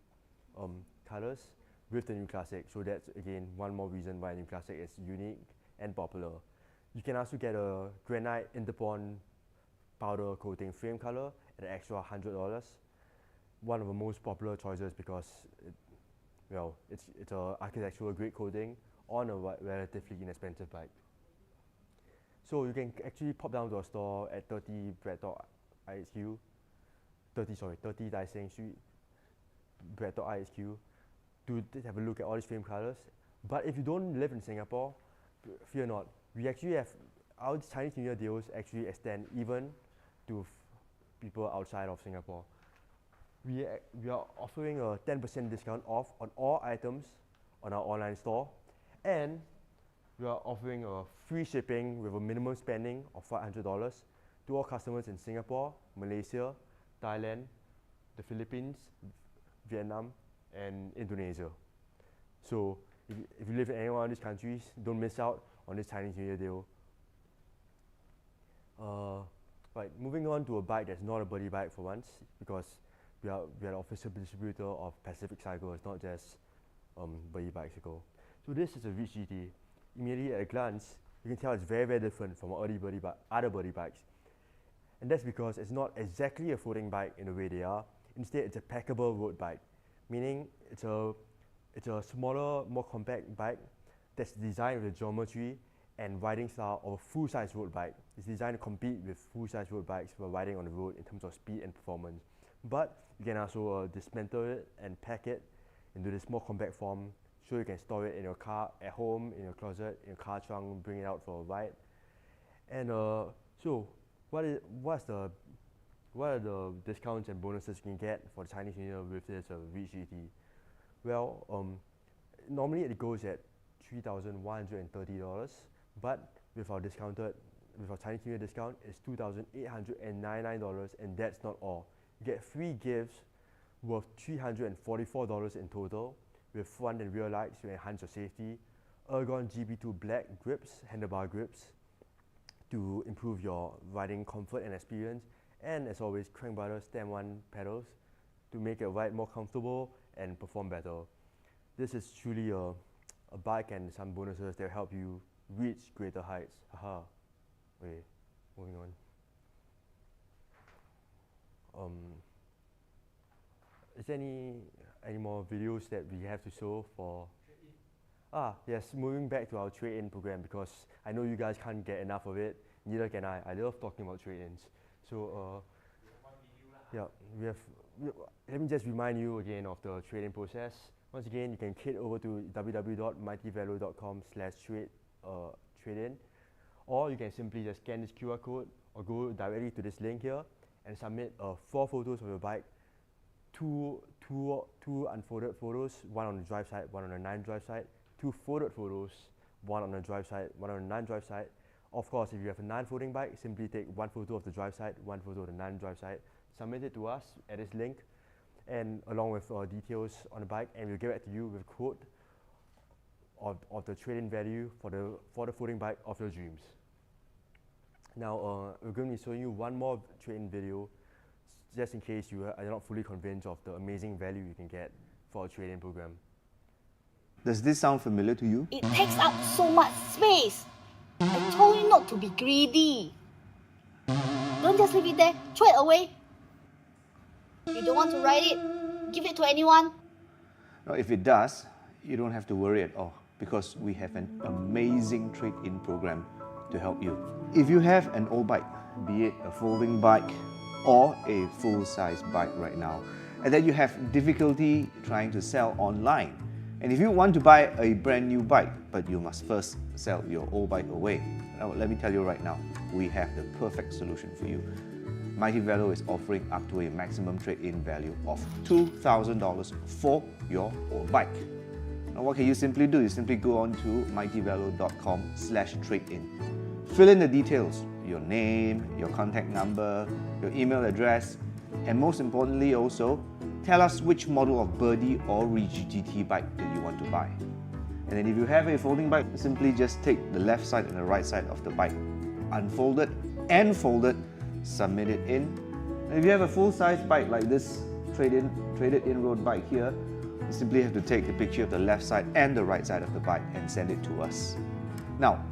colors with the New Classic. So that's again one more reason why New Classic is unique and popular. You can also get a granite Interpon powder coating frame color at an extra $100. One of the most popular choices because it's a architectural grade coating on a relatively inexpensive bike. So you can actually pop down to our store at 30 BreadTalk IHQ, 30 Tai Seng Street, BreadTalk IHQ, to have a look at all these frame colors. But if you don't live in Singapore, fear not. We actually have our Chinese New Year deals actually extend even to people outside of Singapore. We are offering a 10% discount off on all items on our online store, and we are offering a free shipping with a minimum spending of $500 to all customers in Singapore, Malaysia, Thailand, the Philippines, Vietnam, and Indonesia. So if you live in any one of these countries, don't miss out on this Chinese New Year deal. Right, moving on to a bike that's not a Buddy bike for once, because we are the official distributor of Pacific Cycle. It's not just Buddy bicycle. So this is a Reach GT. Immediately at a glance, you can tell it's very, very different from other Buddy bikes. And that's because it's not exactly a folding bike in the way they are. Instead, it's a packable road bike, meaning it's a smaller, more compact bike that's designed with the geometry and riding style of a full-size road bike. It's designed to compete with full-size road bikes for riding on the road in terms of speed and performance. But you can also dismantle it and pack it into this more compact form, so you can store it in your car, at home, in your closet, in your car trunk, bring it out for a ride. And so what are the discounts and bonuses you can get for the Chinese New Year with this Reach GT? Well, normally it goes at $3,130, but with our Chinese New Year discount, it's $2,899, and that's not all. You get free gifts worth $344 in total, with front and rear lights to enhance your safety, Ergon GB2 black grips, handlebar grips, to improve your riding comfort and experience, and as always, Crank Brothers Stem 1 pedals to make your ride more comfortable and perform better. This is truly a bike and some bonuses that help you reach greater heights. Haha. Okay, moving on. Is there any more videos that we have to show for? Yes, moving back to our trade-in program, because I know you guys can't get enough of it. Neither can I. I love talking about trade-ins. So Yeah, let me just remind you again of the trading process. Once again, you can head over to www.mightyvalue.com/trade-in, or you can simply just scan this QR code or go directly to this link here and submit 4 photos of your bike, two unfolded photos, one on the drive side, one on the non-drive side, 2 folded photos, one on the drive side, one on the non-drive side. Of course, if you have a non-folding bike, simply take 1 photo of the drive side, 1 photo of the non-drive side, submit it to us at this link, and along with details on the bike, and we'll get back to you with a quote of the trade-in value for the folding bike of your dreams. Now, we're going to be showing you one more trade-in video, just in case you are not fully convinced of the amazing value you can get for a trade-in program. Does this sound familiar to you? It takes up so much space. I told you not to be greedy. Don't just leave it there. Throw it away. You don't want to ride it? Give it to anyone. Now, if it does, you don't have to worry at all because we have an amazing trade-in program to help you. If you have an old bike, be it a folding bike or a full-size bike right now, and then you have difficulty trying to sell online, and if you want to buy a brand new bike, but you must first sell your old bike away, now let me tell you right now, we have the perfect solution for you. Mighty Value is offering up to a maximum trade-in value of $2,000 for your old bike. Now what can you simply do? You simply go on to mightyvalue.com/trade-in. Fill in the details, your name, your contact number, your email address, and most importantly also, tell us which model of Birdie or Rigi GT bike that you want to buy. And then if you have a folding bike, simply just take the left side and the right side of the bike, unfold it and fold it, submit it in. And if you have a full-size bike like this traded in road bike here, you simply have to take the picture of the left side and the right side of the bike and send it to us. Now,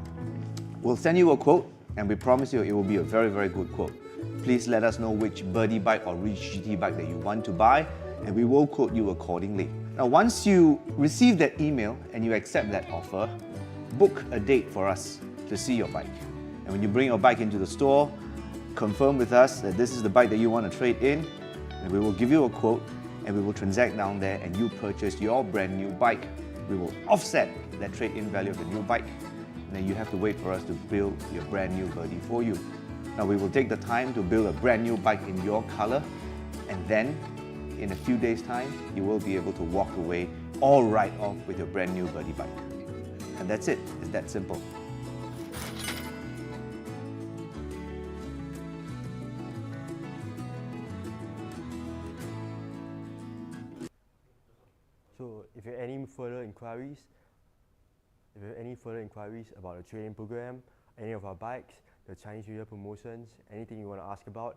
we'll send you a quote and we promise you it will be a very, very good quote. Please let us know which Birdie bike or Rigi GT bike that you want to buy and we will quote you accordingly. Now, once you receive that email and you accept that offer, book a date for us to see your bike. And when you bring your bike into the store, confirm with us that this is the bike that you want to trade in, and we will give you a quote and we will transact down there and you purchase your brand new bike. We will offset that trade-in value of the new bike, and then you have to wait for us to build your brand new Birdie for you. Now we will take the time to build a brand new bike in your color, and then in a few days time you will be able to walk away or ride off with your brand new Birdie bike. And that's it. It's that simple. So if you have any further inquiries, about the training program, any of our bikes, the Chinese New Year promotions, anything you want to ask about,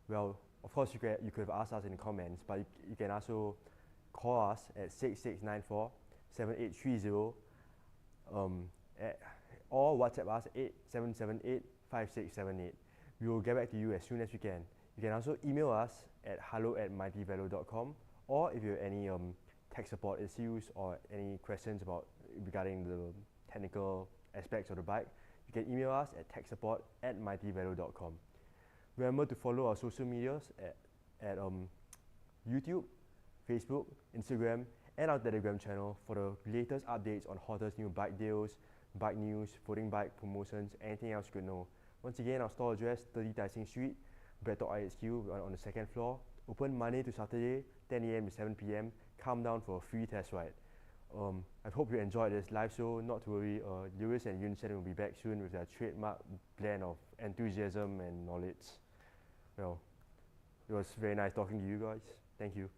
well, of course you could have asked us in the comments, but you can also call us at 6694-7830 or WhatsApp us 8778-5678. We will get back to you as soon as we can. You can also email us at hello@mightyvalue.com, or if you have any tech support issues or any questions regarding the technical aspects of the bike, you can email us at techsupport@mightyvalue.com. Remember to follow our social medias at YouTube, Facebook, Instagram, and our Telegram channel for the latest updates on hottest new bike deals, bike news, folding bike promotions, anything else you could know. Once again, our store address 30 Tai Seng Street, BreadTalk IHQ on the 2nd floor. Open Monday to Saturday, 10 AM to 7 PM. Come down for a free test ride. I hope you enjoyed this live show. Not to worry, Lewis and Yun Shen will be back soon with their trademark blend of enthusiasm and knowledge. Well, it was very nice talking to you guys. Thank you.